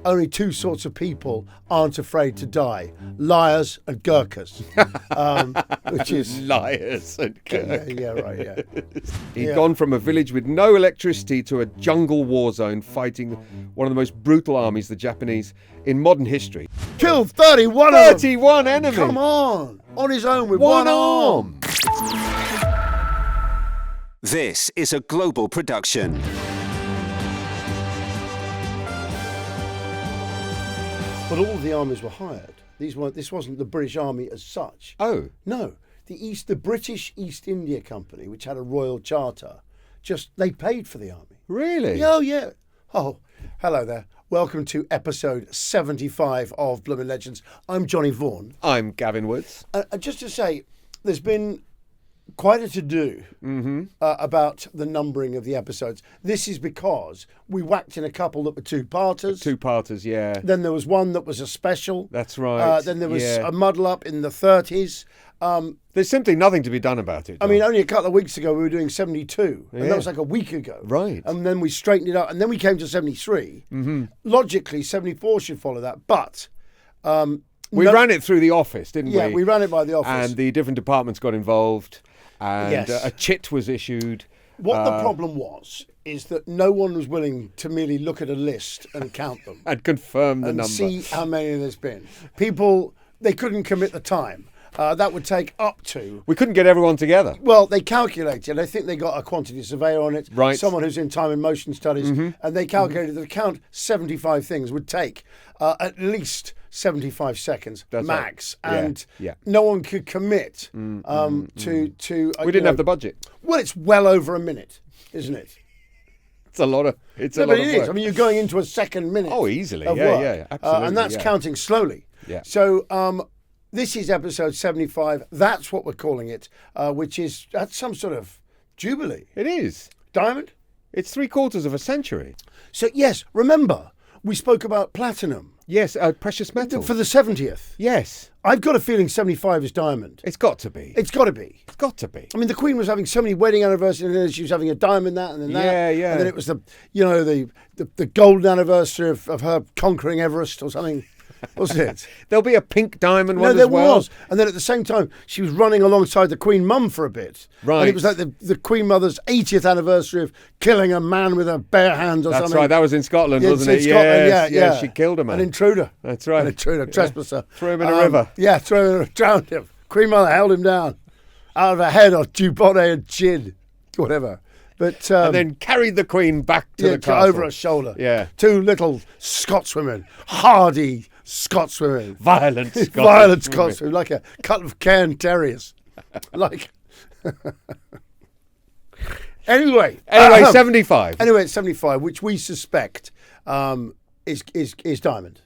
only two sorts of people aren't afraid to die: liars and Gurkhas. Which is liars and Gurkhas. Yeah, right, yeah. He'd gone from a village with no electricity to a jungle war zone fighting one of the most brutal armies, the Japanese, in modern history. Killed 31 of them. 31 enemies! Come on his own with one arm. This is a global production. But all of the armies were hired. This wasn't the British Army as such. Oh. No. The British East India Company, which had a royal charter, they paid for the army. Really? Oh, yeah. Oh, hello there. Welcome to episode 75 of Bloomin Legends. I'm Johnny Vaughan. I'm Gavin Woods. Just to say, there's been quite a to-do about the numbering of the episodes. This is because we whacked in a couple that were two-parters. Two-parters, yeah. Then there was one that was a special. That's right. Then there was a muddle-up in the 30s. There's simply nothing to be done about it, John. I mean, only a couple of weeks ago we were doing 72, and that was like a week ago. Right. And then we straightened it out, and then we came to 73. Logically, 74 should follow that, but... we ran it through the office, didn't we? Yeah, we ran it by the office. And the different departments got involved, and Yes. a chit was issued. What the problem was is that no one was willing to merely look at a list and count them. And confirm the and number. see how many there's been. People, they couldn't commit the time. That would take up to... We couldn't get everyone together. Well, they calculated. I think they got a quantity surveyor on it. Right. Someone who's in time and motion studies. And they calculated that to count 75 things would take at least 75 seconds That's max. right. Yeah, And yeah. no one could commit to... We didn't have the budget. Well, it's well over a minute, isn't it? It's a lot of But work. it is. I mean, you're going into a second minute. Oh, easily. of Yeah, work. yeah, absolutely, and that's yeah. counting slowly. Yeah. So this is episode 75. That's what we're calling it, that's some sort of jubilee. It is. Diamond? It's 3/4 of a century. So, yes, remember, we spoke about platinum. Yes, precious metal. For the 70th. Yes. I've got a feeling 75 is diamond. It's got to be. It's got to be. It's got to be. I mean, the Queen was having so many wedding anniversaries, and then she was having a diamond that, and then that. Yeah, yeah. And then it was the golden anniversary of her conquering Everest or something. Wasn't it? There'll be a pink diamond one No, there as well. was. And then at the same time, she was running alongside the Queen Mum for a bit. Right. And it was like the Queen Mother's 80th anniversary of killing a man with her bare hands or That's something. right. That was in Scotland, Yeah, wasn't in it? Scotland, Yes, yeah. She killed a man. An intruder. That's right. An intruder, trespasser. Threw him in a river. Yeah, drowned him. Queen Mother held him down. Out of her head or Dubonnet and chin. Whatever. But and then carried the Queen back to the castle. over her shoulder. Yeah. Two little Scotswomen. Hardy Scotswomen. Violent Scottish Violent women. Scotswomen. Like a couple of Cairn Terriers. Like... Anyway, 75. Anyway, it's 75, which we suspect is diamond.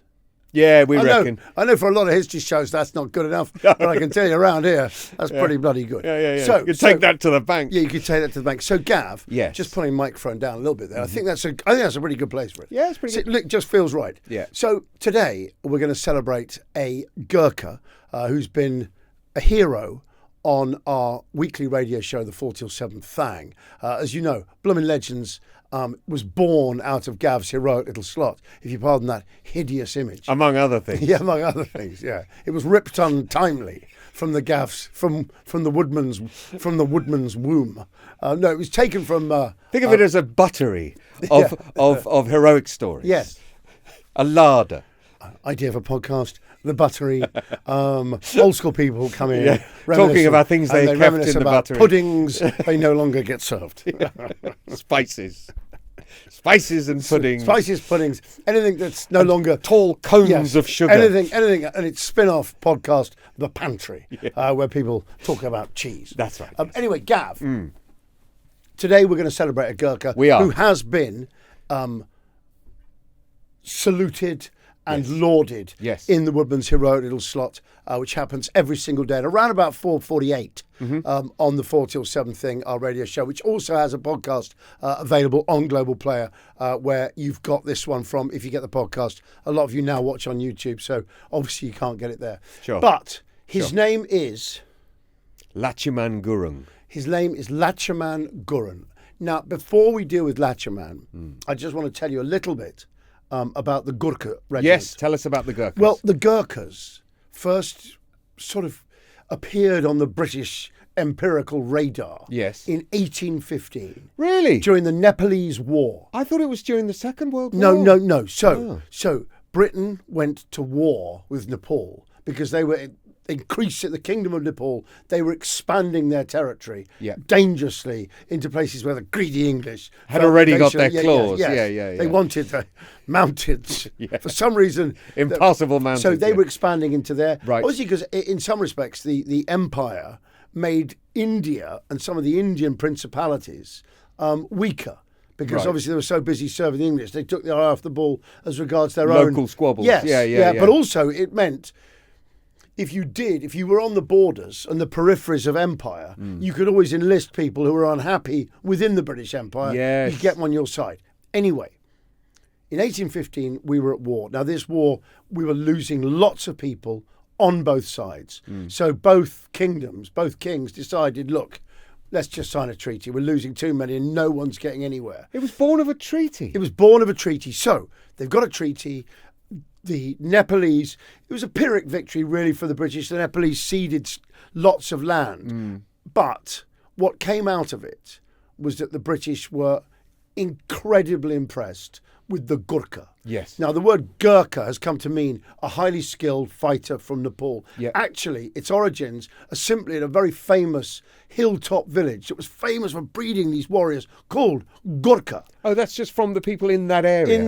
Yeah, we reckon. I know for a lot of history shows that's not good enough, but I can tell you around here, that's pretty bloody good. Yeah. So, you could take that to the bank. Yeah, you could take that to the bank. So, Gav, Yes. just putting the microphone down a little bit there. I think that's a really good place for it. Yeah, it's pretty good. It just feels right. Yeah. So today we're going to celebrate a Gurkha who's been a hero on our weekly radio show, the 4 till 7 Thang. As you know, Bloomin Legends was born out of Gav's heroic little slot, if you pardon that hideous image. Among other things. Yeah, among other things. Yeah, it was ripped untimely from the Gav's from the Woodman's womb. No, it was taken from. Think of it as a buttery of heroic stories. Yes, a larder. idea of a podcast. The buttery, old school people come in, talking about things they kept reminisce in the about buttery. puddings they no longer get served. Spices and puddings. Spices, puddings, anything that's no longer tall cones of sugar. Anything, and its spin-off podcast, The Pantry, where people talk about cheese. That's right. Anyway, Gav, today we're going to celebrate a Gurkha who has been saluted and lauded in the Woodman's heroic little slot, which happens every single day at around about 4:48 on the 4 till 7 thing, our radio show, which also has a podcast available on Global Player, where you've got this one from, if you get the podcast. A lot of you now watch on YouTube, so obviously you can't get it there. Sure. But his name is... Lachhiman Gurung. His name is Lachhiman Gurung. Now, before we deal with Lachhiman, I just want to tell you a little bit about the Gurkha regiment. Yes, tell us about the Gurkhas. Well, the Gurkhas first sort of appeared on the British empirical radar in 1815. Really? During the Nepalese War. I thought it was during the Second World War. No. So Britain went to war with Nepal because they were increasing the Kingdom of Nepal. They were expanding their territory dangerously into places where the greedy English had already got their claws. They wanted the mountains for some reason. Impassable mountains. So they were expanding into there. Right. Obviously, because in some respects, the empire made India and some of the Indian principalities weaker. Because obviously they were so busy serving the English, they took their eye off the ball as regards their own local squabbles. Yes, But also it meant if you were on the borders and the peripheries of empire, you could always enlist people who were unhappy within the British Empire. Yes. You'd get them on your side. Anyway, in 1815 we were at war. Now this war, we were losing lots of people on both sides. So both kings decided, look, let's just sign a treaty. We're losing too many and no one's getting anywhere. It was born of a treaty. So they've got a treaty. The Nepalese, it was a Pyrrhic victory really for the British. The Nepalese ceded lots of land. But what came out of it was that the British were incredibly impressed with the Gurkha. Yes. Now, the word Gurkha has come to mean a highly skilled fighter from Nepal. Yep. Actually, its origins are simply in a very famous hilltop village that was famous for breeding these warriors called Gurkha. Oh, that's just from the people in that area? In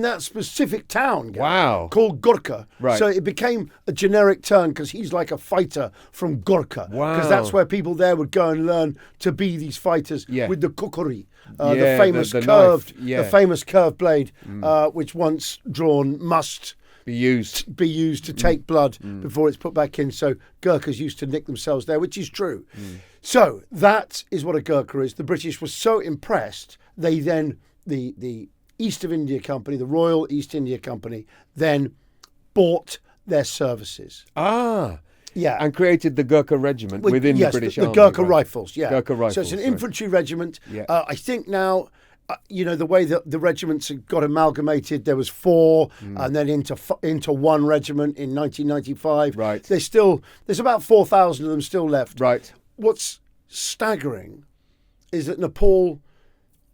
that specific town. Gary, wow. Called Gurkha. Right. So it became a generic term because he's like a fighter from Gurkha. Wow. Because that's where people there would go and learn to be these fighters with the kukri, the famous curved blade, which once drawn must be used to take blood before it's put back in. So Gurkhas used to nick themselves there, which is true. So that is what a Gurkha is. The British were so impressed, they then, the East of India Company, the Royal East India Company, then bought their services. Ah. Yeah. And created the Gurkha regiment within the British Army. The Gurkha Rifles, Gurkha Rifles. So it's an infantry regiment. Yeah. I think now, the way that the regiments got amalgamated, there was 4 and then into one regiment in 1995. Right. There's about 4,000 of them still left. Right. What's staggering is that Nepal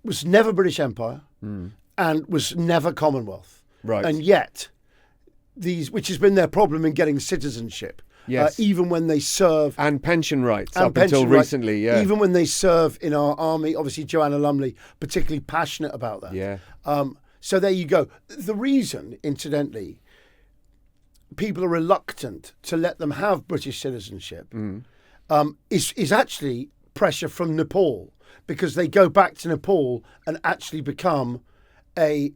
was never British Empire and was never Commonwealth. Right. And yet, which has been their problem in getting citizenship. Yes. Even when they serve. And pension rights until recently, Even when they serve in our army, obviously Joanna Lumley, particularly passionate about that. Yeah. So there you go. The reason, incidentally, people are reluctant to let them have British citizenship is actually pressure from Nepal, because they go back to Nepal and actually become a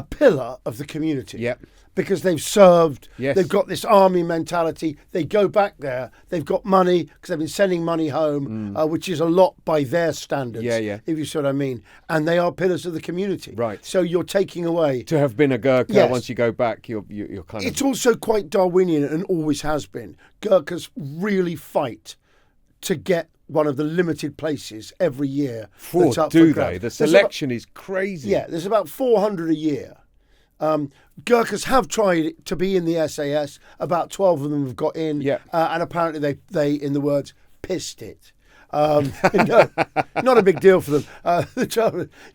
pillar of the community. Yep. Because they've served, yes. They've got this army mentality. They go back there, they've got money because they've been sending money home, which is a lot by their standards, if you see what I mean. And they are pillars of the community. Right. So you're taking away... To have been a Gurkha, once you go back, you're kind of... It's also quite Darwinian and always has been. Gurkhas really fight to get one of the limited places every year. Do they? The selection is crazy. Yeah, there's about 400 a year. Gurkhas have tried to be in the SAS. About 12 of them have got in, and apparently they, in the words, pissed it. No, not a big deal for them.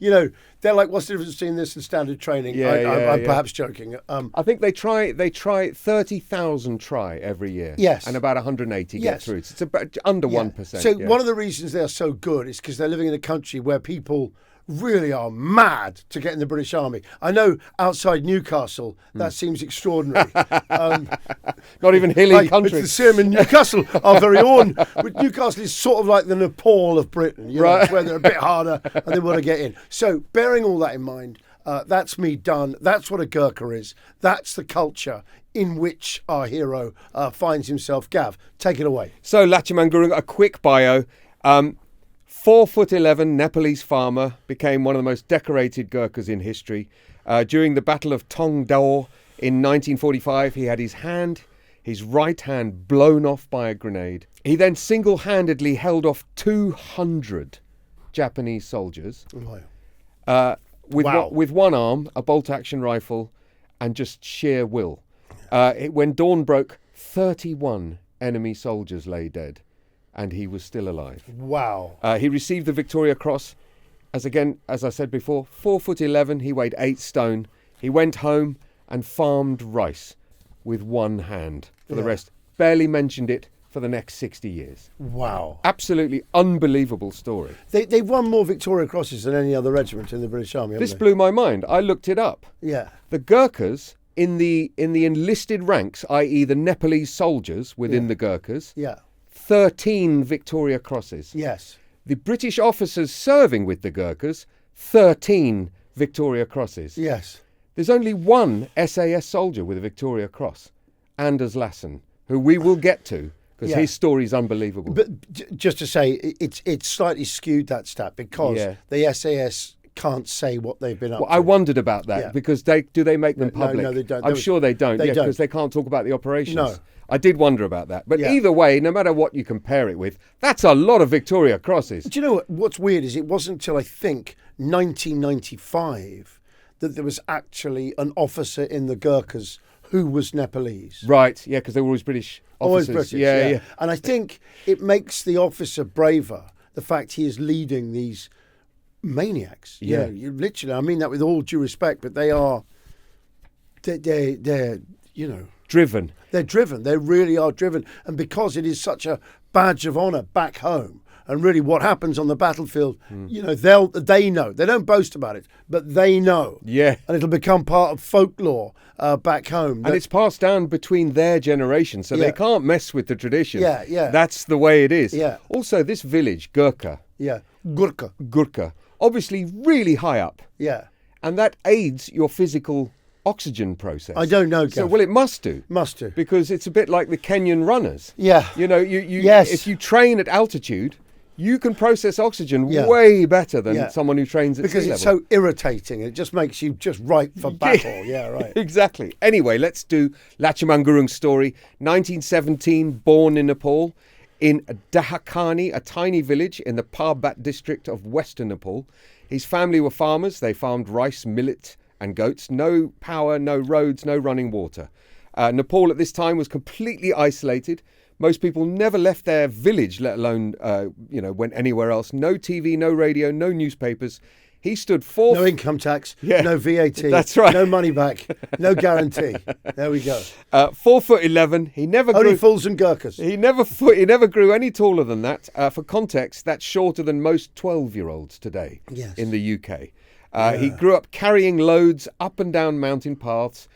They're like, what's the difference between this and standard training? I'm perhaps joking. I think they try 30,000 try every year. Yes. And about 180 get through. It's about under 1%. So one of the reasons they're so good is because they're living in a country where people really are mad to get in the British Army. I know outside Newcastle that seems extraordinary. Not even hilly country. The same in Newcastle are very own. Newcastle is sort of like the Nepal of Britain, know, it's where they're a bit harder and they want to get in. So bearing all that in mind, that's me done. That's what a Gurkha is. That's the culture in which our hero finds himself. Gav, take it away. So Lachhiman Gurung, a quick bio. 4'11" Nepalese farmer, became one of the most decorated Gurkhas in history. During the Battle of Taungdaw in 1945, he had his right hand blown off by a grenade. He then single-handedly held off 200 Japanese soldiers. with one arm, a bolt-action rifle, and just sheer will. When dawn broke, 31 enemy soldiers lay dead, and he was still alive. Wow. He received the Victoria Cross, as I said before, 4'11", he weighed 8 stone. He went home and farmed rice with one hand for the rest. Barely mentioned it for the next 60 years. Wow. Absolutely unbelievable story. They've won more Victoria Crosses than any other regiment in the British Army, haven't This blew my mind. I looked it up. Yeah. The Gurkhas in the enlisted ranks, i.e. the Nepalese soldiers within the Gurkhas, 13 Victoria Crosses. Yes. The British officers serving with the Gurkhas, 13 Victoria Crosses. Yes. There's only one SAS soldier with a Victoria Cross, Anders Lassen, who we will get to, because his story is unbelievable. But just to say, it's slightly skewed, that stat, because the SAS can't say what they've been up to. I wondered about that, because do they make them public? No, they don't. I'm sure they don't, because they can't talk about the operations. No. I did wonder about that. But either way, no matter what you compare it with, that's a lot of Victoria Crosses. Do you know what's weird is it wasn't until I think 1995 that there was actually an officer in the Gurkhas who was Nepalese. Right, yeah, because they were always British officers. Always British, yeah. And I think it makes the officer braver, the fact he is leading these maniacs. Yeah. You literally, I mean that with all due respect, but they're Driven. They're driven. They really are driven. And because it is such a badge of honour back home, and really what happens on the battlefield, they know. They don't boast about it, but they know. Yeah. And it'll become part of folklore back home. And it's passed down between their generations, so they can't mess with the tradition. Yeah. That's the way it is. Yeah. Also, this village, Gurkha. Yeah. Gurkha. Obviously really high up. Yeah. And that aids your physical oxygen process. I don't know, So, well, it must do. Must do. Because it's a bit like the Kenyan runners. Yeah. If you train at altitude, you can process oxygen way better than someone who trains at sea level. Because it's so irritating. It just makes you just ripe for battle. Yeah, right. Exactly. Anyway, let's do Lachhiman Gurung's story. 1917, born in Nepal, in Dahakani, a tiny village in the Parbat district of western Nepal. His family were farmers. They farmed rice, millet and goats. No power, no roads, no running water. Nepal at this time was completely isolated. Most people never left their village, let alone, went anywhere else. No TV, no radio, no newspapers. He stood for... No income tax, no VAT. That's right. No money back, no guarantee. There we go. 4'11". He never grew... Only fools and Gurkhas. He never grew any taller than that. For context, that's shorter than most 12-year-olds today in the UK. He grew up carrying loads up and down mountain paths,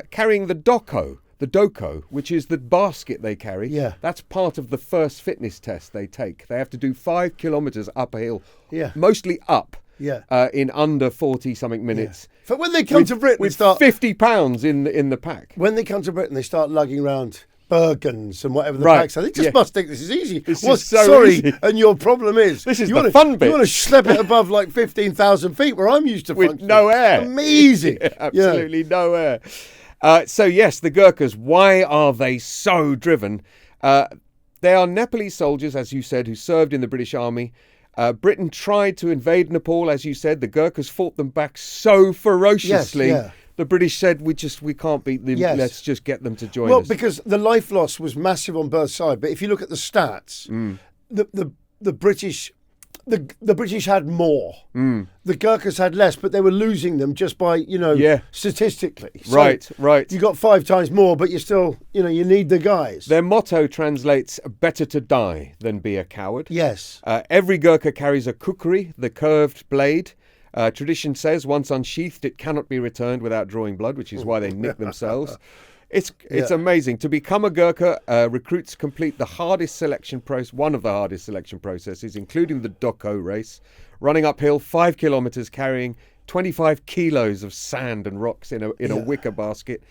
carrying the doko, which is the basket they carry. Yeah. That's part of the first fitness test they take. They have to do 5 kilometres up a hill, mostly up, in under 40-something minutes. But when they come to Britain, with 50 pounds in the pack. When they come to Britain, they start lugging around Bergens and whatever the packs are. They just must think this is easy. Easy. And your problem is... This is the fun bit. You want to schlep it above like 15,000 feet where I'm used to with functioning. No air. Amazing. Absolutely no air. So yes, the Gurkhas, why are they so driven? They are Nepalese soldiers, as you said, who served in the British Army. Britain tried to invade Nepal, as you said. The Gurkhas fought them back so ferociously. Yes, The British said, we can't beat them. Yes. Let's just get them to join us. Well, because the life loss was massive on both sides. But if you look at the stats, the British had more. The Gurkhas had less, but they were losing them just by, statistically. So right. You got 5 times more, but you still, you need the guys. Their motto translates, better to die than be a coward. Yes. Every Gurkha carries a kukri, the curved blade. Tradition says once unsheathed, it cannot be returned without drawing blood, which is why they nick themselves. It's amazing. To become a Gurkha, recruits complete the hardest selection process, one of the hardest selection processes, including the doko race, running uphill 5 kilometres, carrying 25 kilos of sand and rocks in a wicker basket.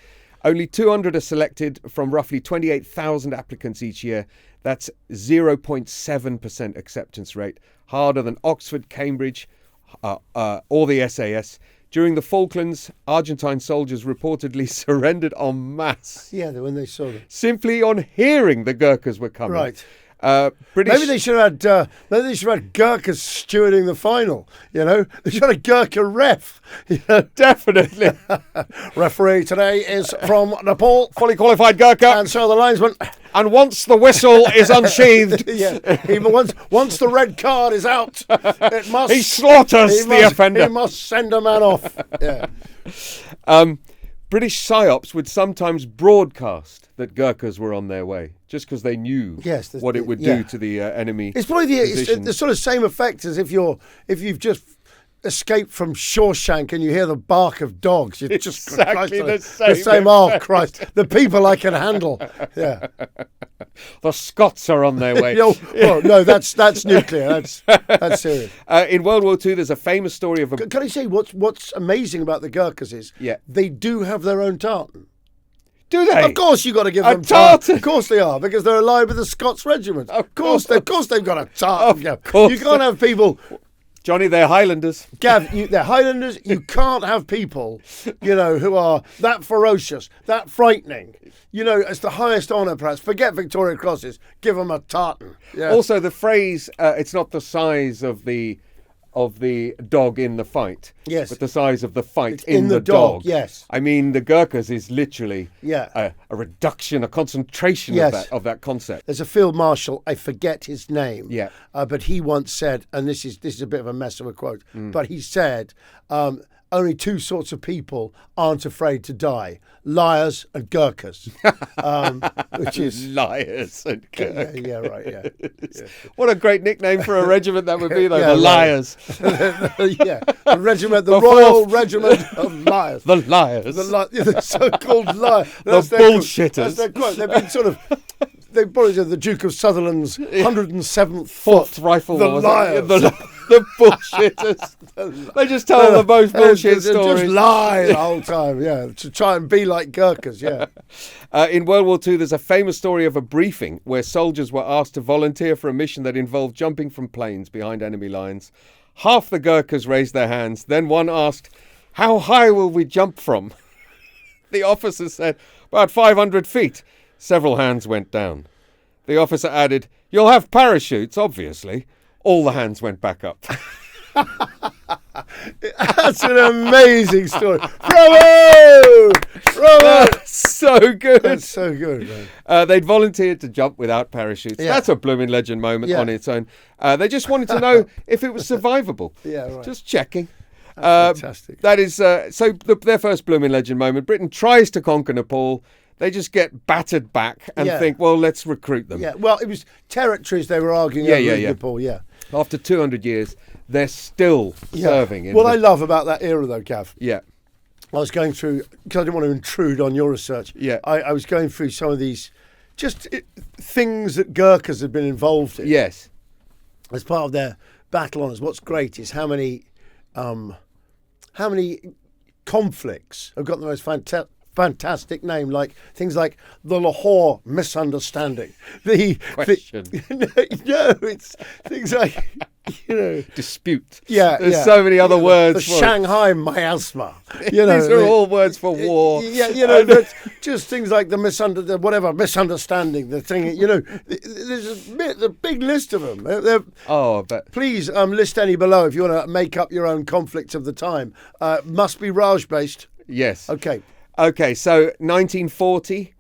Only 200 are selected from roughly 28,000 applicants each year. That's 0.7% acceptance rate, harder than Oxford, Cambridge, or the SAS. During the Falklands, Argentine soldiers reportedly surrendered en masse. Yeah, when they saw them. Simply on hearing the Gurkhas were coming. Right. British. Maybe they should have had. Maybe they should have had Gurkhas stewarding the final. You know, they should have had a Gurkha ref. You know? Definitely. Referee today is from Nepal, Fully qualified Gurkha. and so the linesman. And once the whistle is unsheathed, Even once the red card is out, it must. he slaughters the offender. He must send a man off. Yeah. British psyops would sometimes broadcast that Gurkhas were on their way, just because they knew what it would do to the enemy. It's probably the sort of same effect as if you've just escaped from Shawshank and you hear the bark of dogs. You're just exactly the same. Oh Christ! The people I can handle. Yeah. The Scots are on their way. No, that's nuclear. That's serious. In World War II, there's a famous story of a. Can I say what's amazing about the Gurkhas is they do have their own tartan. Do they? Of course, you got to give them tartan. Of course they are, because they're allied with the Scots regiment. Of course they've got a tartan. Of course. You can't have people. Johnny, they're Highlanders. Gav, they're Highlanders. You can't have people, who are that ferocious, that frightening. It's the highest honour, perhaps. Forget Victoria Crosses. Give them a tartan. Yeah. Also, the phrase, it's not the size of the dog in the fight, but the size of the fight in the dog. Yes. I mean, the Gurkhas is literally a reduction, a concentration of that concept. There's a field marshal, I forget his name, but he once said, and this is a bit of a mess of a quote, but he said, only two sorts of people aren't afraid to die: liars and Gurkhas. Which is liars and Gurkhas. Yeah, right. Yeah. What a great nickname for a regiment that would be, though. The Liars. The regiment, the Royal Regiment of Liars. The Liars. The so-called liars. The bullshitters. That's their quote. They've been sort of. They probably said the Duke of Sutherland's 107th Foot Rifle. The Liars. The bullshitters. They just tell the most bullshit stories. Just lie the whole time, to try and be like Gurkhas, In World War II, there's a famous story of a briefing where soldiers were asked to volunteer for a mission that involved jumping from planes behind enemy lines. Half the Gurkhas raised their hands. Then one asked, "How high will we jump from?" The officer said, "About 500 feet. Several hands went down. The officer added, "You'll have parachutes, obviously." All the hands went back up. That's an amazing story. Bravo! That's so good. That's so good, man. They'd volunteered to jump without parachutes. That's a Bloomin Legend moment on its own. They just wanted to know if it was survivable. Right. Just checking. Fantastic. That is their first Bloomin Legend moment. Britain tries to conquer Nepal. They just get battered back and think, well, let's recruit them. Yeah, well, it was territories they were arguing over in Nepal, After 200 years, they're still serving. What I love about that era, though, Gav, I was going through, because I didn't want to intrude on your research, I was going through some of these things that Gurkhas had been involved in. Yes. As part of their battle honours. What's great is how many conflicts have got the most fantastic name, like things like the Lahore misunderstanding, it's things like dispute. There's so many other words. The Shanghai miasma. These are all words for war. But just things like the misunderstanding. The thing. There's a big list of them. I bet. Please list any below if you want to make up your own conflicts of the time. Must be Raj based. Yes. Okay, so 1940,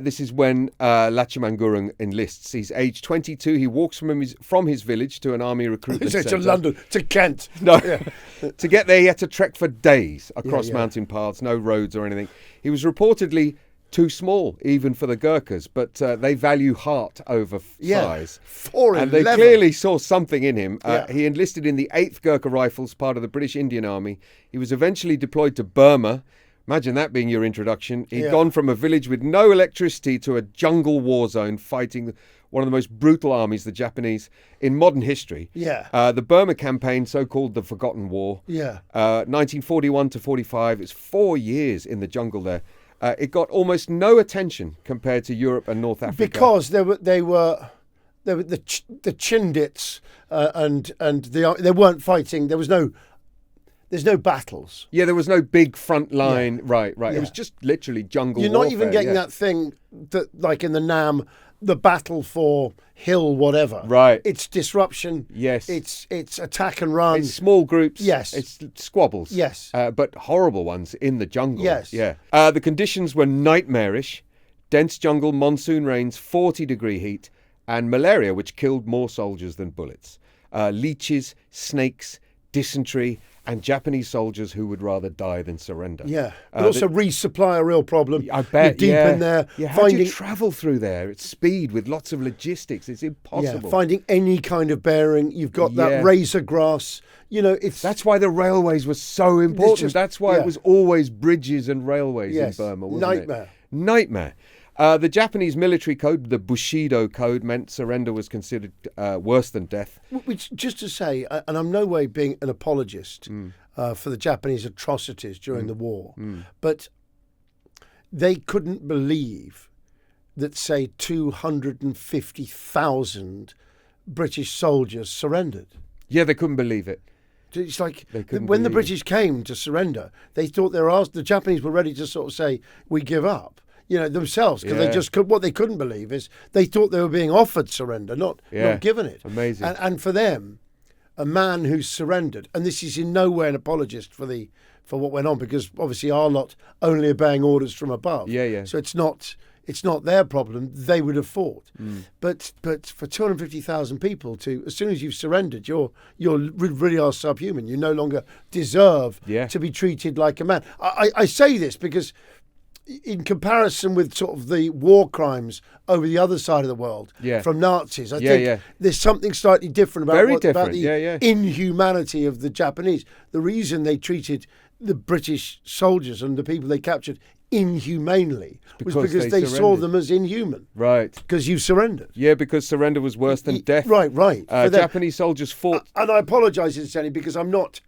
this is when Lachhiman Gurung enlists. He's aged 22. He walks from his village to an army recruitment centre. To London, to Kent. No, to get there he had to trek for days across mountain paths, no roads or anything. He was reportedly too small, even for the Gurkhas, but they value heart over size. 4'11". And they clearly saw something in him. He enlisted in the 8th Gurkha Rifles, part of the British Indian Army. He was eventually deployed to Burma. Imagine that being your introduction. He'd gone from a village with no electricity to a jungle war zone fighting one of the most brutal armies, the Japanese, in modern history. The Burma campaign, so-called the Forgotten War. 1941 to 45. It's 4 years in the jungle there. It got almost no attention compared to Europe and North Africa. Because they were the Chindits and they weren't fighting. There's no battles. There was no big front line. Right. It was just literally jungle warfare. You're not even getting that thing that, like in the Nam, the battle for hill whatever. Right. It's disruption. Yes. It's attack and run. It's small groups. Yes. It's squabbles. Yes. But horrible ones in the jungle. Yes. Yeah. The conditions were nightmarish. Dense jungle, monsoon rains, 40-degree heat, and malaria, which killed more soldiers than bullets. Leeches, snakes, dysentery, and Japanese soldiers who would rather die than surrender. Yeah. But also resupply a real problem. I bet. You're deep in there. Yeah. How do you travel through there at speed with lots of logistics? It's impossible. Yeah. Finding any kind of bearing. You've got that razor grass. That's why the railways were so important. That's why it was always bridges and railways in Burma, wasn't it? Nightmare. The Japanese military code, the Bushido Code, meant surrender was considered worse than death. Which, just to say, and I'm no way being an apologist for the Japanese atrocities during the war, but they couldn't believe that, say, 250,000 British soldiers surrendered. Yeah, they couldn't believe it. It's like when the British came to surrender, they thought the Japanese were ready to sort of say, we give up. Themselves, because what they couldn't believe is they thought they were being offered surrender, not given it. Amazing. And for them, a man who surrendered, and this is in no way an apologist for what went on, because obviously our lot only obeying orders from above. Yeah. So it's not their problem. They would have fought. But for 250,000 people as soon as you've surrendered, you really are subhuman. You no longer deserve to be treated like a man. I say this because, in comparison with sort of the war crimes over the other side of the world from Nazis, I think there's something slightly different about the inhumanity of the Japanese. The reason they treated the British soldiers and the people they captured inhumanely was because they saw them as inhuman. Right. Because you surrendered. Yeah, because surrender was worse than death. Right. Japanese soldiers fought. And I apologise sincerely because I'm not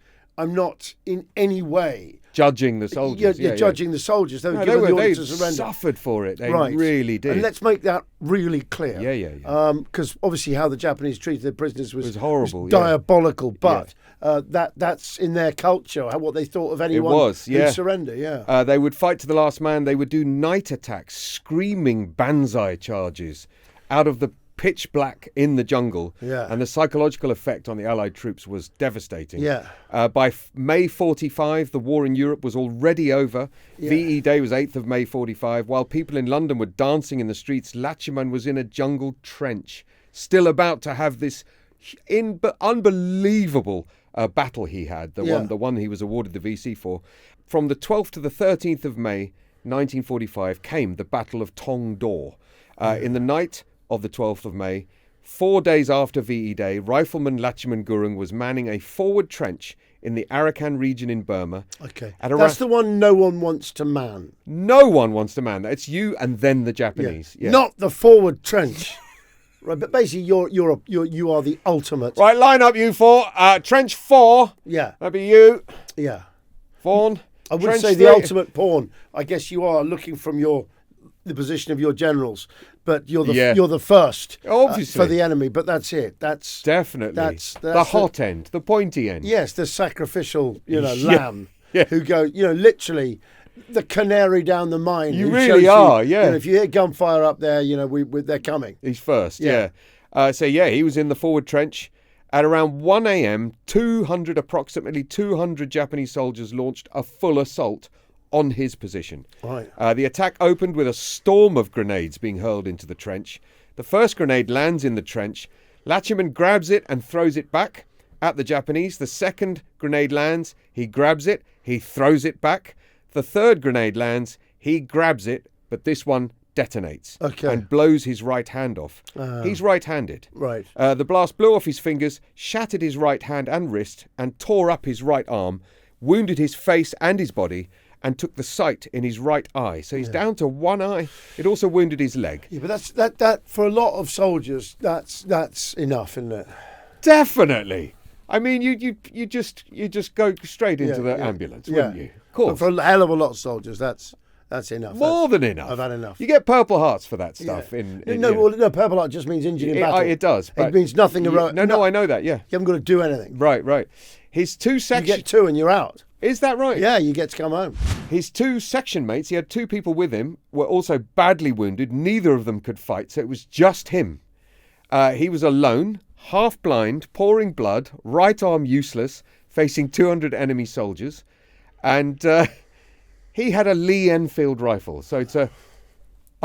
in any way judging the soldiers. You're judging the soldiers. They were given the order to surrender. They suffered for it. They really did. And let's make that really clear. Yeah. Because obviously how the Japanese treated their prisoners was horrible. Was diabolical. But that's in their culture, what they thought of anyone who'd surrender. They would fight to the last man. They would do night attacks, screaming banzai charges out of the pitch black in the jungle, and the psychological effect on the Allied troops was devastating. By May 45, the war in Europe was already over. VE Day was 8th of May 45. While people in London were dancing in the streets, Lachhiman was in a jungle trench, still about to have this unbelievable battle he had, the one he was awarded the VC for. From the 12th to the 13th of May 1945 came the Battle of Taungdaw. In the night of the 12th of May, 4 days after VE Day, rifleman Lachhiman Gurung was manning a forward trench in the Arakan region in Burma. Okay. That's the one no one wants to man. No one wants to man that. It's you and then the Japanese. Not the forward trench. Right, but basically you are the ultimate. Right, line up you four. Trench 4. Yeah. That'd be you. Yeah. Vaughan. I wouldn't say the ultimate pawn. I guess you are looking from the position of your generals, but you're the first for the enemy. But that's it. That's definitely that's the hot end, the pointy end. Yes, the sacrificial lamb who goes literally the canary down the mine. You really are. If you hear gunfire up there, they're coming. He's first. Yeah. He was in the forward trench. At around 1 a.m., approximately 200 Japanese soldiers launched a full assault on his position. Right. The attack opened with a storm of grenades being hurled into the trench. The first grenade lands in the trench. Lachhiman grabs it and throws it back at the Japanese. The second grenade lands. He grabs it. He throws it back. The third grenade lands. He grabs it, but this one detonates and blows his right hand off. He's right-handed. Right. The blast blew off his fingers, shattered his right hand and wrist, and tore up his right arm, wounded his face and his body, and took the sight in his right eye. So he's down to one eye. It also wounded his leg. Yeah, but that for a lot of soldiers, that's enough, isn't it? Definitely. I mean, you just go straight into the ambulance, wouldn't you? Of course. But for a hell of a lot of soldiers, that's That's enough. More than enough. I've had enough. You get Purple Hearts for that stuff. No, Purple Heart just means injured in battle. It does. It means nothing heroic. No, I know that, yeah. You haven't got to do anything. Right. His two sections... You get 2 and you're out. Is that right? Yeah, you get to come home. His 2 section mates, he had 2 people with him, were also badly wounded. Neither of them could fight, so it was just him. He was alone, half blind, pouring blood, right arm useless, facing 200 enemy soldiers. And he had a Lee Enfield rifle, so it's a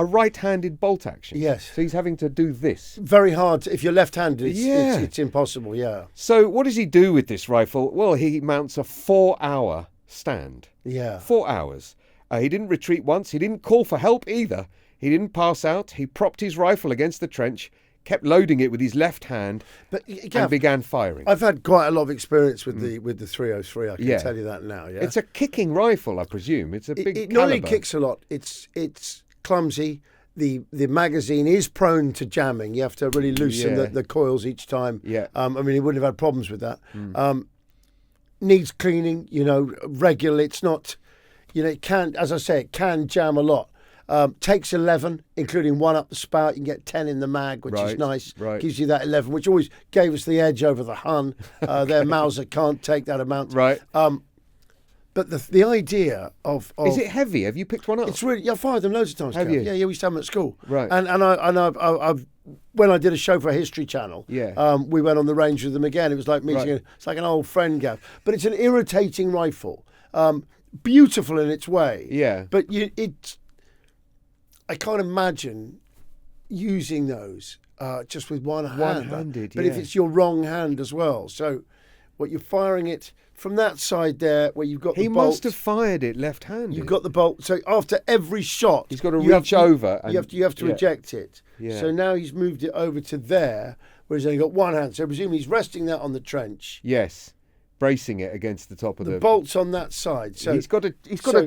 right-handed bolt action. Yes. So he's having to do this. Very hard. If you're left-handed, it's impossible, yeah. So what does he do with this rifle? Well, he mounts a 4-hour stand. Yeah. 4 hours. He didn't retreat once. He didn't call for help either. He didn't pass out. He propped his rifle against the trench, kept loading it with his left hand, and began firing. I've had quite a lot of experience with the 303. I can tell you that now. Yeah. It's a kicking rifle, I presume. It's a big It caliber. not only kicks a lot. It's clumsy. The magazine is prone to jamming. You have to really loosen the coils each time. Yeah. I mean, he wouldn't have had problems with that. Needs cleaning. Regularly. It's not. It can, as I say, it can jam a lot. Takes 11, including 1 up the spout. You can get 10 in the mag, which is nice. Right. Gives you that 11, which always gave us the edge over the Hun. Their Mauser can't take that amount. Right. But the idea of is it heavy? Have you picked one up? It's really. I've fired them loads of times. Have you? Yeah, we used to have them at school. Right. And I've when I did a show for History Channel. Yeah. We went on the range with them again. It was like meeting. It's like an old friend, Gav. But it's an irritating rifle. Beautiful in its way. Yeah. But I can't imagine using those just with one hand. One-handed, But if it's your wrong hand as well. So what you're firing it from that side there where you've got the bolt. He must have fired it left-handed. You've got the bolt. So after every shot... He's got to reach over. And, you have to eject it. Yeah. So now he's moved it over to there where he's only got one hand. So presumably he's resting that on the trench. Yes. Bracing it against the top of the bolt's on that side, so he's got to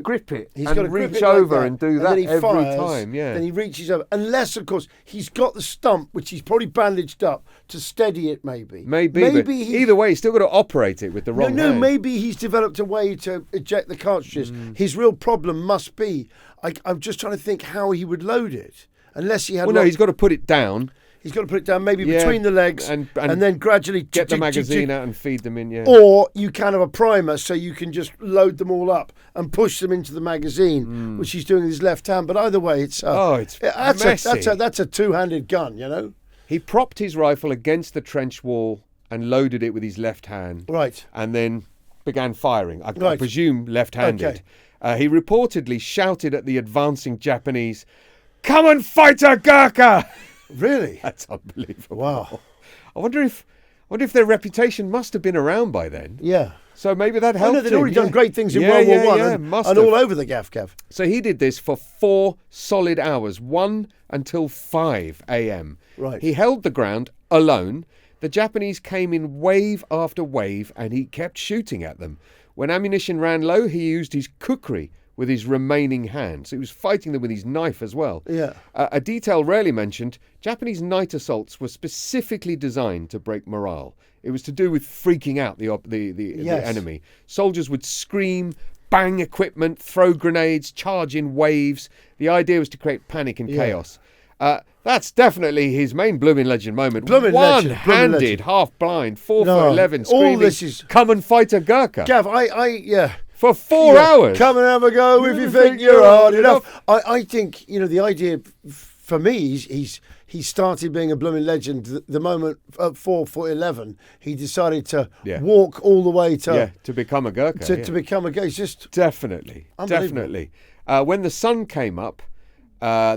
grip it. He's got to reach over like and do that every time. Yeah. Then he reaches over, unless of course he's got the stump, which he's probably bandaged up to steady it. Maybe. Either way, he's still got to operate it with the wrong hand. Maybe he's developed a way to eject the cartridges. His real problem must be. I'm just trying to think how he would load it, unless he had. Well, no, he's got to put it down. He's got to put it down maybe between the legs and then gradually get the magazine out and feed them in, yeah. Or you can have a primer so you can just load them all up and push them into the magazine, which he's doing with his left hand. But either way, it's messy. That's a two-handed gun, He propped his rifle against the trench wall and loaded it with his left hand. Right. And then began firing. I presume left-handed. Okay. He reportedly shouted at the advancing Japanese, "Come and fight a Gurkha!" Really? That's unbelievable. Wow. I wonder if their reputation must have been around by then. Yeah. So maybe that helped. No, they'd already done great things in World War I and all over the gaff. So he did this for 4 solid hours, 1 until 5 a.m. Right. He held the ground alone. The Japanese came in wave after wave and he kept shooting at them. When ammunition ran low, he used his kukri with his remaining hand. So he was fighting them with his knife as well. Yeah. A detail rarely mentioned, Japanese night assaults were specifically designed to break morale. It was to do with freaking out the enemy. Soldiers would scream, bang equipment, throw grenades, charge in waves. The idea was to create panic and chaos. That's definitely his main Bloomin Legend moment. One-handed, half-blind, 4'11", screaming, all this is... "Come and fight a Gurkha." Gav, For 4 hours. Come and have a go if you think you're hard enough. I think, the idea for me, he started being a Bloomin Legend the moment at 4'11", he decided to walk all the way to become a Gurkha. To become a Gurkha. It's just definitely. When the sun came up,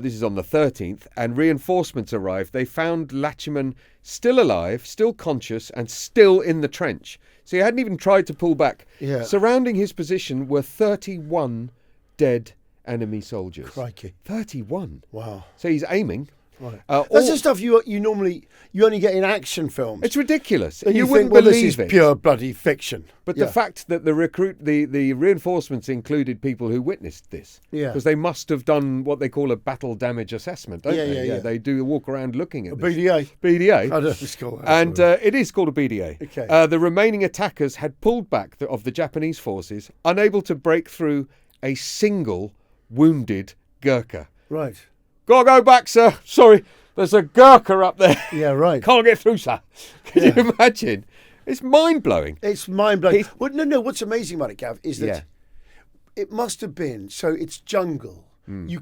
this is on the 13th, and reinforcements arrived, they found Lachhiman still alive, still conscious, and still in the trench. So he hadn't even tried to pull back. Yeah. Surrounding his position were 31 dead enemy soldiers. Crikey. 31. Wow. So he's aiming. Right. That's the stuff you only get in action films. It's ridiculous. And you wouldn't think, believe this is it. Pure bloody fiction. But the fact that the reinforcements included people who witnessed this, because they must have done what they call a battle damage assessment, don't they? Yeah, they do walk around looking at this. BDA. I don't know if it's called that. And it is called a BDA. Okay. The remaining attackers had pulled back of the Japanese forces, unable to break through a single wounded Gurkha. Right. Gotta go back, sir. Sorry, there's a Gurkha up there. Yeah, right. Can't get through, sir. Can you imagine? It's mind-blowing. It's mind-blowing. Well, no, what's amazing about it, Gav, is that it must have been, so it's jungle. He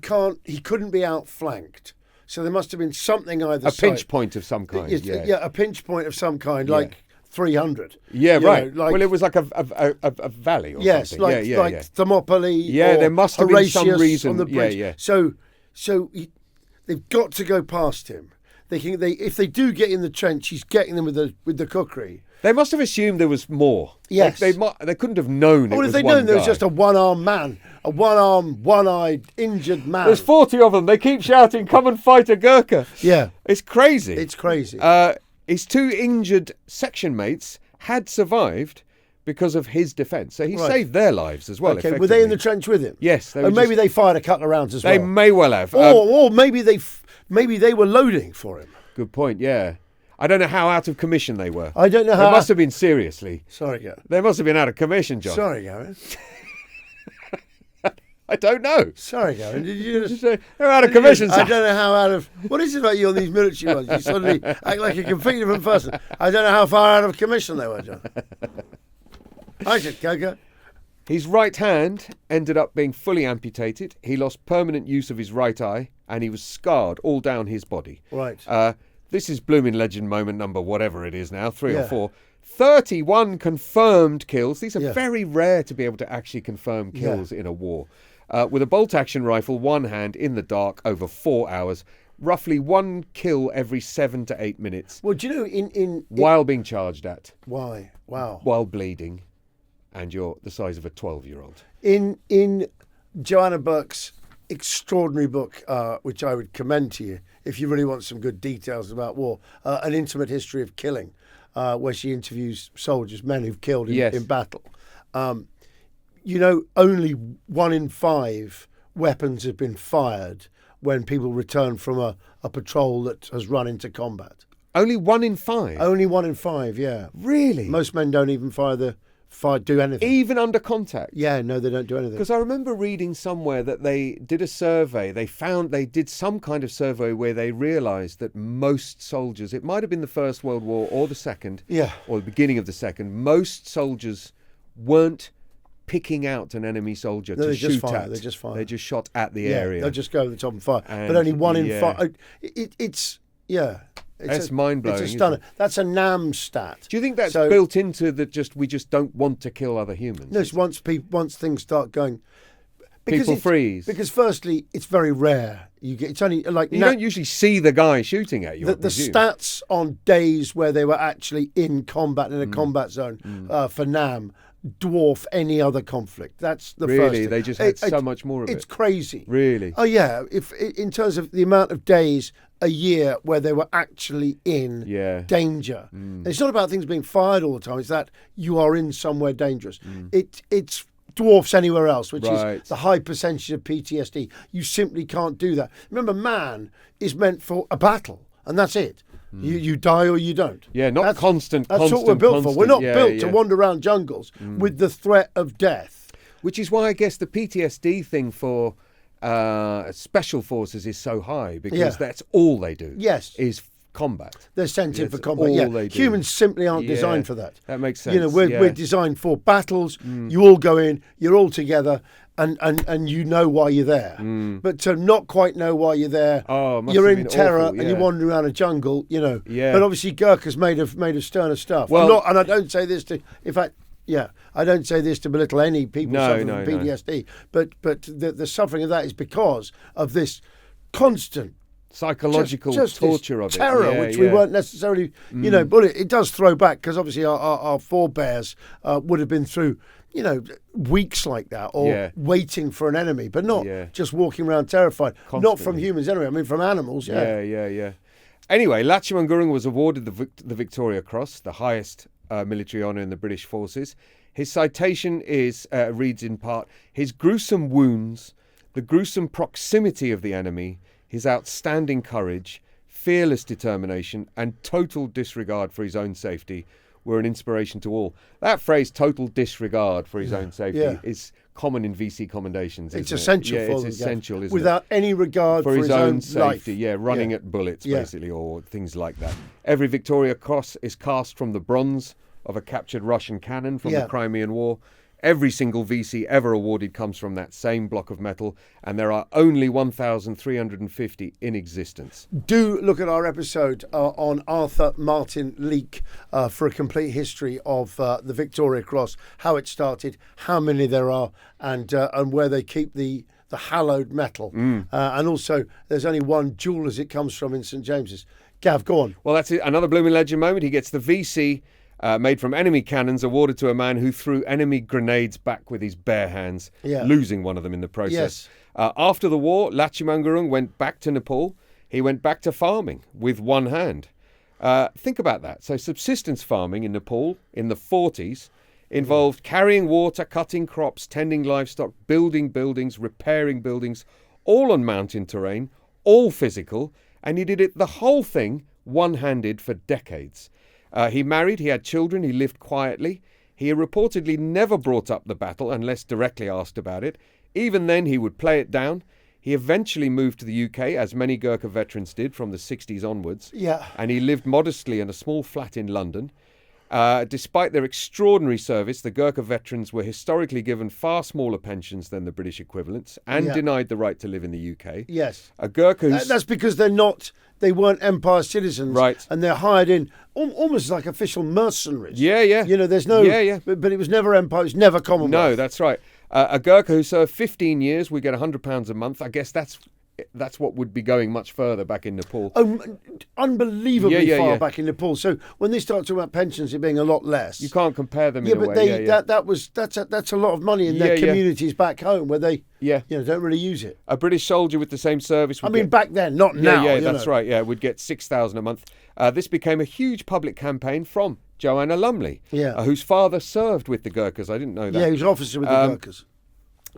couldn't be outflanked. So there must have been something either side. A pinch point of some kind. A pinch point of some kind, like 300. Yeah, right. Well, it was like a valley or something. Like Thermopylae. Yeah, there must have been some reason. On the bridge. So they've got to go past him. If they do get in the trench, he's getting them with the kukri. They must have assumed there was more. Yes. They couldn't have known it was one guy. Well, if they'd known there was just a one-armed man, a one-armed, one-eyed, injured man. There's 40 of them. They keep shouting, come and fight a Gurkha. Yeah. It's crazy. It's crazy. His 2 injured section mates had survived because of his defence. So he saved their lives as well. Okay, were they in the trench with him? Yes. Maybe they fired a couple of rounds as well. They may well have. Or maybe they were loading for him. Good point, yeah. I don't know how out of commission they were. I don't know how. They must have been seriously. Sorry, Gavin. They must have been out of commission, John. Sorry, Gavin. I don't know. Sorry, Gavin. Did you just say they're out of commission, sir? I don't know how out of. What is it about you on these military ones? You suddenly act like a completely different person. I don't know how far out of commission they were, John. I should go. His right hand ended up being fully amputated. He lost permanent use of his right eye, and he was scarred all down his body. Right. This is Bloomin Legend moment number whatever it is now, 3 or 4. 31 confirmed kills. These are very rare to be able to actually confirm kills in a war. With a bolt-action rifle, one hand, in the dark, over 4 hours. Roughly 1 kill every 7 to 8 minutes. Well, do you know, while being charged at. Why? Wow. While bleeding. And you're the size of a 12-year-old. In Joanna Burke's extraordinary book, which I would commend to you if you really want some good details about war, An Intimate History of Killing, where she interviews soldiers, men who've killed in battle. Only 1 in 5 weapons have been fired when people return from a patrol that has run into combat. Only 1 in 5? Only 1 in 5, yeah. Really? Most men don't even do anything. Even under contact? Yeah, no, they don't do anything. Because I remember reading somewhere that they did a survey. They did some kind of survey where they realised that most soldiers, it might have been the First World War or the Second, or the beginning of the Second, most soldiers weren't picking out an enemy soldier to shoot at. They just fire. They just shot at the area. They'll just go over the top and fire. But only 1 in 5. That's mind-blowing. It's a stunner. That's a NAM stat. Do you think that's built into we just don't want to kill other humans? No, once things start going, people freeze. Because firstly, it's very rare. It's only like you don't usually see the guy shooting at you. The stats on days where they were actually in combat in a combat zone for NAM dwarf any other conflict. That's the first thing. They just had so much more of it. It's crazy. Really? Oh yeah. If in terms of the amount of days a year where they were actually in danger. It's not about things being fired all the time. It's that you are in somewhere dangerous. It's dwarfs anywhere else, which is the high percentage of PTSD. You simply can't do that. Remember, man is meant for a battle, and that's it. You die or you don't. Yeah, not constant. That's what we're built for. We're not built to wander around jungles with the threat of death. Which is why I guess the PTSD thing for special forces is so high, because that's all they do. Yes, is combat. They're sent in for combat. Humans simply aren't designed for that. That makes sense. We're designed for battles. You all go in. You're all together. And you know why you're there. But to not quite know why you're there, you're in terror and you're wandering around a jungle, But obviously Gurkha's made of sterner stuff. Well, and I don't say this to, in fact, I don't say this to belittle any people suffering from PTSD, but the suffering of that is because of this constant psychological torture of terror, which we weren't necessarily, but it does throw back, because obviously our forebears would have been through, weeks like that, or waiting for an enemy, but not just walking around terrified. Constantly. Not from humans anyway. I mean, from animals. Yeah. Anyway, Lachhiman Gurung was awarded the Victoria Cross, the highest military honour in the British forces. His citation reads in part: his gruesome wounds, the gruesome proximity of the enemy, his outstanding courage, fearless determination, and total disregard for his own safety were an inspiration to all. That phrase, total disregard for his own safety, is common in VC commendations. It's essential for them. It's essential, isn't it? Without any regard for his own safety, life. running at bullets, basically, or things like that. Every Victoria Cross is cast from the bronze of a captured Russian cannon from the Crimean War. Every single VC ever awarded comes from that same block of metal, and there are only 1,350 in existence. Do look at our episode on Arthur Martin Leake for a complete history of the Victoria Cross, how it started, how many there are, and where they keep the hallowed metal. And also, there's only one jewel as it comes from in St James's. Gav, go on. Well, that's it. Another Bloomin Legend moment. He gets the VC made from enemy cannons awarded to a man who threw enemy grenades back with his bare hands, losing one of them in the process. After the war, Lachhiman Gurung went back to Nepal. He went back to farming with one hand. Think about that. So subsistence farming in Nepal in the 40s involved carrying water, cutting crops, tending livestock, building buildings, repairing buildings, all on mountain terrain, all physical, and he did it, the whole thing, one-handed for decades. He married, he had children, he lived quietly. He reportedly never brought up the battle unless directly asked about it. Even then, he would play it down. He eventually moved to the UK, as many Gurkha veterans did from the 60s onwards. And he lived modestly in a small flat in London. Despite their extraordinary service, the Gurkha veterans were historically given far smaller pensions than the British equivalents and denied the right to live in the UK. A Gurkha that's because they weren't Empire citizens. Right. And they're hired in almost like official mercenaries. You know, there's no... But it was never Empire, it was never Commonwealth. No, that's right. A Gurkha who served 15 years would get £100 a month. I guess that's what would be going much further back in Nepal. Unbelievably far back in Nepal. So when they start talking about pensions, it being a lot less. You can't compare them in a way. That's a lot of money in their communities back home where they don't really use it. A British soldier with the same service would back then, not now. That's right. Would get £6,000 a month. This became a huge public campaign from Joanna Lumley, whose father served with the Gurkhas. I didn't know that. Yeah, he was officer with the Gurkhas.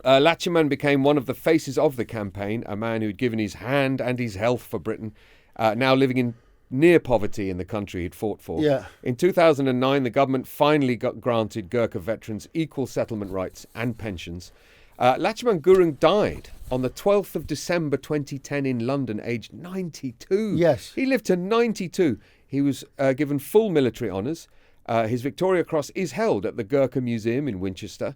Lachhiman became one of the faces of the campaign, a man who'd given his hand and his health for Britain, now living in near poverty in the country he'd fought for. In 2009, the government finally granted Gurkha veterans equal settlement rights and pensions. Lachhiman Gurung died on the 12th of December 2010 in London, aged 92. Yes. He lived to 92. He was given full military honours. His Victoria Cross is held at the Gurkha Museum in Winchester.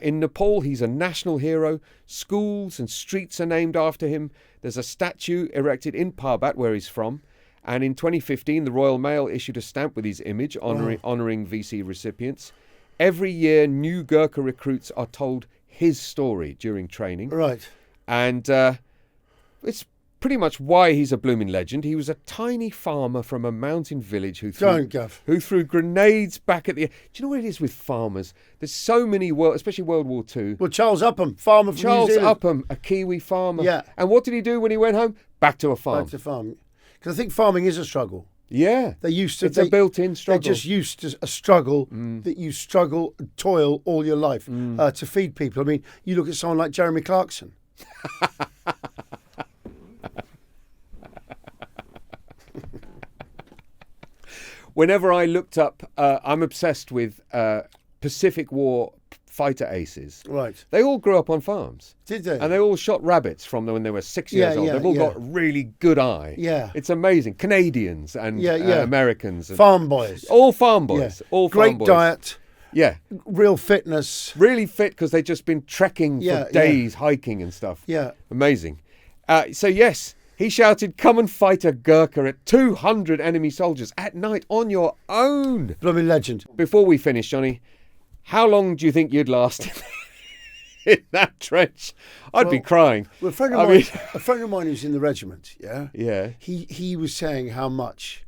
In Nepal, he's a national hero. Schools and streets are named after him. There's a statue erected in Parbat, where he's from. And in 2015, the Royal Mail issued a stamp with his image honouring VC recipients. Every year, new Gurkha recruits are told his story during training. Right. And it's pretty much why he's a Bloomin Legend. He was a tiny farmer from a mountain village who threw grenades back at the... Do you know what it is with farmers? There's so many, especially World War II. Well, Charles Upham, farmer from New Zealand. Charles Upham, a Kiwi farmer. Yeah. And what did he do when he went home? Back to a farm. Back to farming. Because I think farming is a struggle. Yeah. It's a built-in struggle. They're just used to a struggle that you struggle, toil all your life to feed people. I mean, you look at someone like Jeremy Clarkson. Whenever I looked up, I'm obsessed with Pacific War fighter aces. Right. They all grew up on farms. Did they? And they all shot rabbits from when they were 6 years old. They've all got a really good eye. Yeah. It's amazing. Canadians and Americans. And farm boys. All farm boys. Yeah. All Great farm boys. diet. Yeah. Real fitness. Really fit because they've just been trekking for days, hiking and stuff. Yeah. Amazing. So, yes, he shouted, "Come and fight a Gurkha" at 200 enemy soldiers at night on your own. Bloomin Legend. Before we finish, Johnny, how long do you think you'd last in that trench? I'd be crying. Well, a friend of mine who's in the regiment, Yeah. He was saying how much...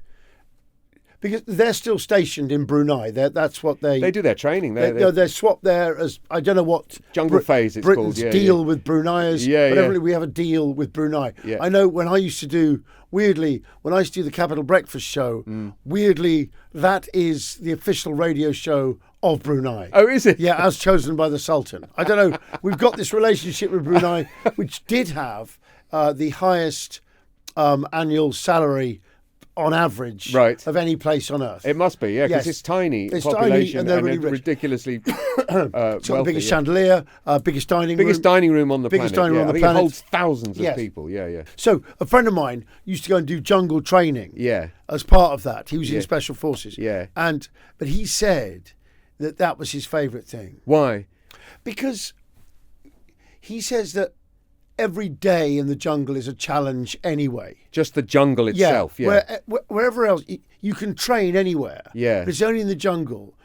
Because they're still stationed in Brunei. That's what they do their training. They're swapped there as, I don't know what... Jungle phase it's Britain's called. deal with Brunei is. But evidently we have a deal with Brunei. Yeah. I know when I used to do the Capital Breakfast show, weirdly, that is the official radio show of Brunei. Oh, is it? Yeah, as chosen by the Sultan. I don't know. We've got this relationship with Brunei, which did have the highest annual salary on average of any place on Earth. It must be, because it's tiny population and they're really rich. Ridiculously It's got the biggest chandelier, biggest dining room. Biggest dining room on the planet. Dining room on the planet. planet. It holds thousands of people. Yeah. So a friend of mine used to go and do jungle training. Yeah. As part of that, he was in Special Forces. Yeah. But he said that was his favourite thing. Why? Because he says that every day in the jungle is a challenge anyway. Just the jungle itself, Wherever else, you can train anywhere. Yeah. But it's only in the jungle.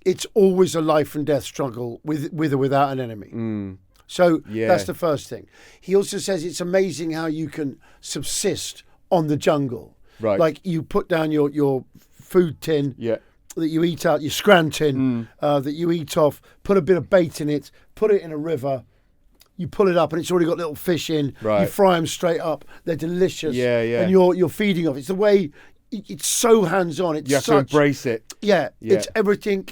It's always a life and death struggle with or without an enemy. Mm. So that's the first thing. He also says it's amazing how you can subsist on the jungle. Right. Like you put down your food tin that you eat out, your scran tin that you eat off, put a bit of bait in it, put it in a river, you pull it up and it's already got little fish in. Right. You fry them straight up. They're delicious. Yeah. And you're feeding off. It's the way, it's so hands-on. It's you have to embrace it. Yeah. It's everything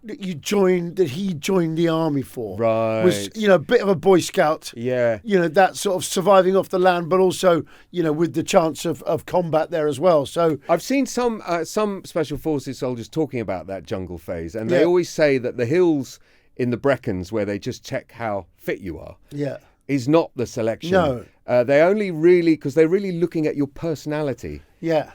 that he joined the army for. Right. Was, a bit of a Boy Scout. Yeah. That sort of surviving off the land, but also, with the chance of combat there as well. So I've seen some Special Forces soldiers talking about that jungle phase, and they always say that the hills in the Brecons, where they just check how fit you are, is not the selection. No. They only really, because they're really looking at your personality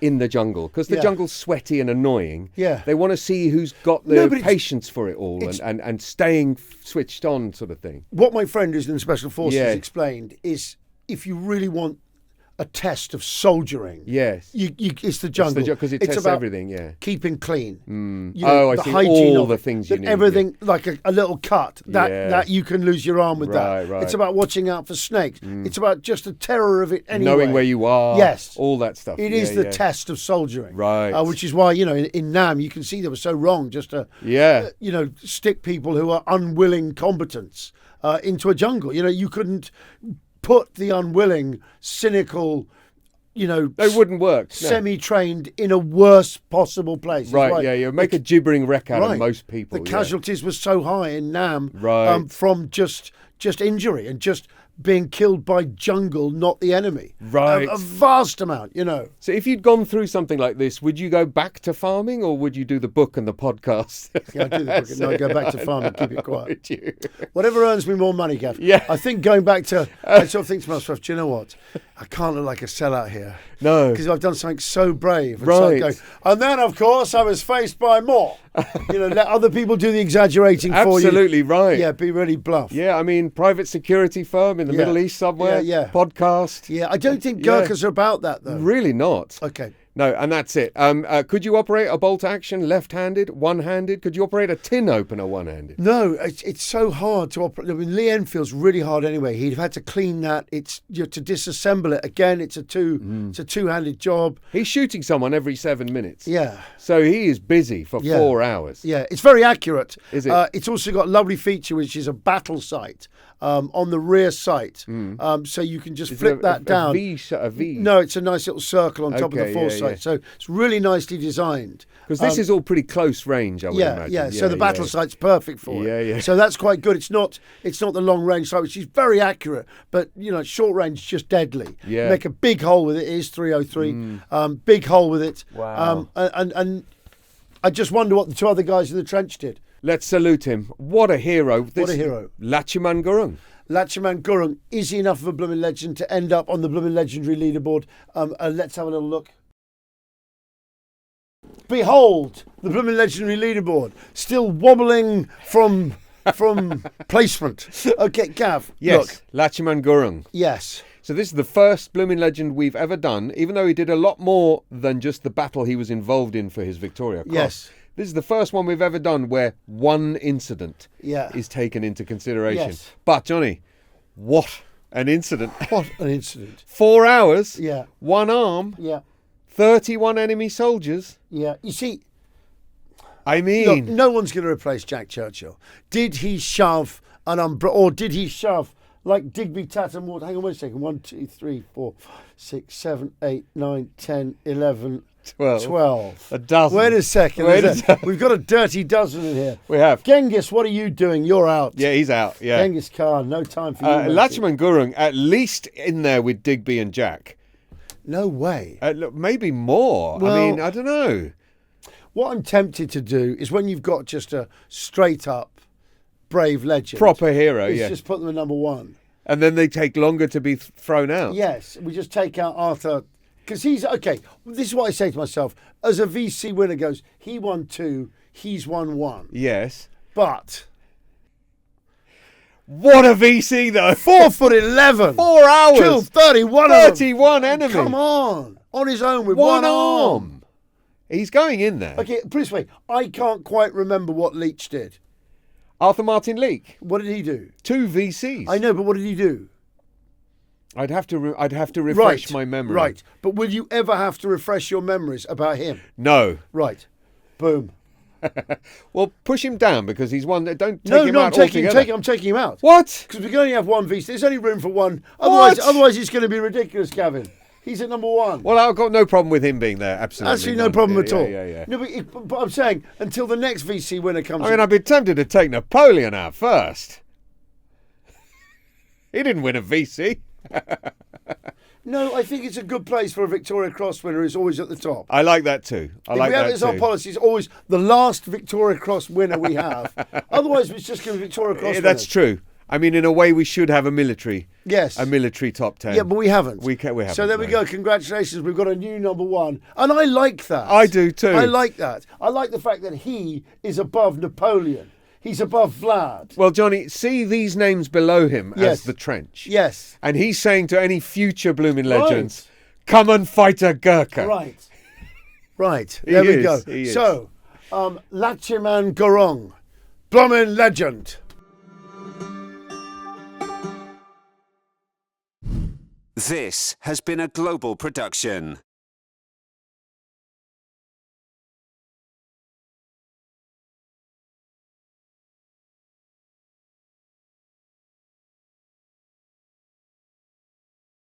in the jungle, because the jungle's sweaty and annoying. Yeah. They want to see who's got the patience for it all and staying switched on sort of thing. What my friend who's in the Special Forces explained is if you really want a test of soldiering. Yes. It's the jungle. Because it tests about everything, keeping clean. I see. All the things you need. Everything, like a little cut, that you can lose your arm with that. Right. It's about watching out for snakes. It's about just the terror of it anyway. Knowing where you are. Yes. All that stuff. It is the test of soldiering. Right. Which is why, in Nam, you can see they were so wrong just to, stick people who are unwilling combatants into a jungle. You couldn't put the unwilling, cynical, they wouldn't work. Semi-trained in a worst possible place. Right, you make a gibbering wreck out of most people. The casualties were so high in Nam from just injury and just being killed by jungle, not the enemy. Right. A vast amount, So if you'd gone through something like this, would you go back to farming or would you do the book and the podcast? Yeah, I'd do the book. No, I'd go back to farming, keep it quiet. Would you? Whatever earns me more money, Gav. Yeah. I think going back to, I sort of think to myself, do you know what? I can't look like a sellout here. No. Because I've done something so brave. And right. And then, of course, I was faced by more. Let other people do the exaggerating for you. Absolutely right. Yeah, be really bluff. Yeah, I mean, private security firm in the Middle East somewhere. Yeah. Podcast. Yeah, I don't think Gurkhas are about that, though. Really not. Okay. No, and that's it. Could you operate a bolt action left-handed, one-handed? Could you operate a tin opener one-handed? No, it's so hard to operate. I mean, Lee Enfield's really hard anyway. He'd have had to clean that. It's to disassemble it again. It's a two-handed job. He's shooting someone every 7 minutes. Yeah. So he is busy for 4 hours. Yeah, it's very accurate. Is it? It's also got a lovely feature, which is a battle sight on the rear sight. So you can just flip that down. A V? No, it's a nice little circle on top of the foresight. So it's really nicely designed. Because this is all pretty close range, I would imagine. Yeah. So the battle sight's perfect for it. Yeah. So that's quite good. It's not the long range sight, which is very accurate, but short range is just deadly. Yeah. Make a big hole with it. It is 303. Big hole with it. Wow. And I just wonder what the two other guys in the trench did. Let's salute him. What a hero. What a hero. Lachhiman Gurung. Lachhiman Gurung. Is he enough of a Bloomin Legend to end up on the Bloomin Legendary leaderboard? Let's have a little look. Behold, the Bloomin Legendary leaderboard. Still wobbling from placement. Okay, Gav. Yes, look. Lachhiman Gurung. Yes. So this is the first Bloomin Legend we've ever done, even though he did a lot more than just the battle he was involved in for his Victoria Cross. Yes. This is the first one we've ever done where one incident is taken into consideration. Yes. But, Johnny, what an incident. What an incident. 4 hours. Yeah. 1 arm. Yeah. 31 enemy soldiers. Yeah. You see, I mean, look, no one's going to replace Jack Churchill. Did he shove an umbrella, or did he shove like Digby Tatton Ward? Hang on 1 second. 1, 2, 3, 4, 6, 7, 8, 9, 10, 11, 12. A dozen. Wait a second. We've got a dirty dozen in here. We have. Genghis, what are you doing? You're out. Yeah, he's out. Yeah. Genghis Khan, no time for you. Lachhiman Gurung, at least in there with Digby and Jack. No way. Look, maybe more. Well, I mean, I don't know. What I'm tempted to do is when you've got just a straight up brave legend. Proper hero, is just put them at number 1. And then they take longer to be thrown out. Yes, we just take out Arthur. Because he's, okay, this is what I say to myself. As a VC winner goes, he won 2, he's won 1. Yes. But... What a VC, though. 4'11". 4 hours. Killed 31 31 enemies. Come on his own with one one arm. He's going in there. Okay, put it this way. I can't quite remember what Leach did. Arthur Martin Leake. What did he do? 2 VCs. I know, but what did he do? I'd have to refresh my memory. Right, but will you ever have to refresh your memories about him? No. Right. Boom. Well, push him down because he's one that don't take him out altogether. I'm taking him out. What? Because we can only have 1 VC. There's only room for 1. Otherwise it's going to be ridiculous, Gavin. He's at number 1. Well, I've got no problem with him being there. Absolutely. Absolutely no problem at all. Yeah. No, but I'm saying until the next VC winner comes. I mean, I'd be tempted to take Napoleon out first. He didn't win a VC. No, I think it's a good place for a Victoria Cross winner who's always at the top. I like that too. It's our policy. It's always the last Victoria Cross winner we have. Otherwise, it's just going to be Victoria Cross. That's true. I mean, in a way, we should have a military. Yes. A military top 10. Yeah, but we haven't. We haven't. So there we go. Congratulations. We've got a new number 1. And I like that. I do too. I like that. I like the fact that he is above Napoleon. He's above Vlad. Well, Johnny, see these names below him as the trench. Yes. And he's saying to any future Bloomin Legends, come and fight a Gurkha. Right. Right. There we go. So, Lachhiman Gurung, Bloomin Legend. This has been a global production.